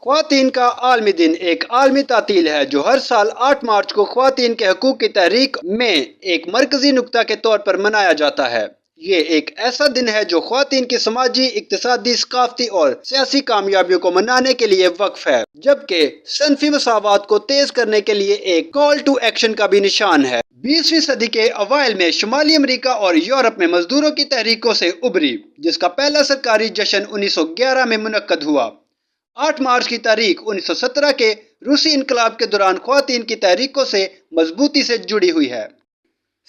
خواتین کا عالمی دن ایک عالمی تعطیل ہے جو ہر سال 8 مارچ کو خواتین کے حقوق کی تحریک میں ایک مرکزی نقطہ کے طور پر منایا جاتا ہے۔ یہ ایک ایسا دن ہے جو خواتین کی سماجی، اقتصادی، ثقافتی اور سیاسی کامیابیوں کو منانے کے لیے وقف ہے، جبکہ صنفی مساوات کو تیز کرنے کے لیے ایک کال ٹو ایکشن کا بھی نشان ہے۔ 20ویں صدی کے اوائل میں شمالی امریکہ اور یورپ میں مزدوروں کی تحریکوں سے ابھری، جس کا پہلا سرکاری جشن 1911 میں منعقد ہوا۔ 8 مارچ کی تاریخ 1917 کے روسی انقلاب کے دوران خواتین کی تحریکوں سے مضبوطی سے جڑی ہوئی ہے۔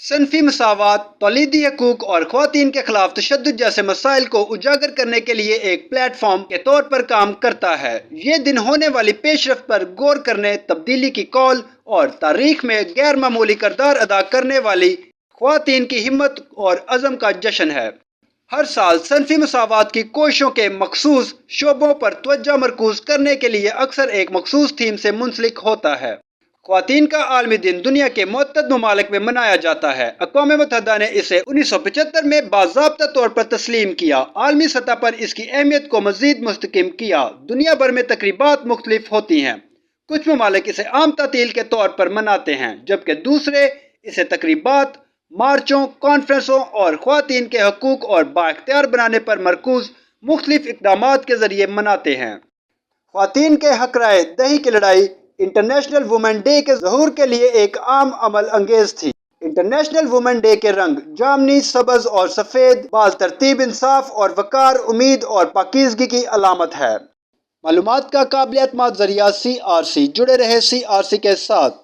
صنفی مساوات، تولیدی حقوق اور خواتین کے خلاف تشدد جیسے مسائل کو اجاگر کرنے کے لیے ایک پلیٹ فارم کے طور پر کام کرتا ہے۔ یہ دن ہونے والی پیش رفت پر غور کرنے، تبدیلی کی کال اور تاریخ میں غیر معمولی کردار ادا کرنے والی خواتین کی ہمت اور عزم کا جشن ہے۔ ہر سال صنفی مساوات کی کوششوں کے مخصوص شعبوں پر توجہ مرکوز کرنے کے لیے اکثر ایک مخصوص تھیم سے منسلک ہوتا ہے۔ خواتین کا عالمی دن دنیا کے متعدد ممالک میں منایا جاتا ہے۔ اقوام متحدہ نے اسے 1975 میں باضابطہ طور پر تسلیم کیا۔ عالمی سطح پر اس کی اہمیت کو مزید مستحکم کیا۔ دنیا بھر میں تقریبات مختلف ہوتی ہیں۔ کچھ ممالک اسے عام تعطیل کے طور پر مناتے ہیں، جبکہ دوسرے اسے تقریبات، مارچوں، کانفرنسوں اور خواتین کے حقوق اور بااختیار بنانے پر مرکوز مختلف اقدامات کے ذریعے مناتے ہیں۔ خواتین کے حق رائے دہی کی لڑائی انٹرنیشنل وومن ڈے کے ظہور کے لیے ایک عام عمل انگیز تھی۔ انٹرنیشنل وومن ڈے کے رنگ جامنی، سبز اور سفید بعض ترتیب انصاف اور وقار، امید اور پاکیزگی کی علامت ہے۔ معلومات کا قابل اعتماد ذریعہ CRC۔ جڑے رہے CRC کے ساتھ۔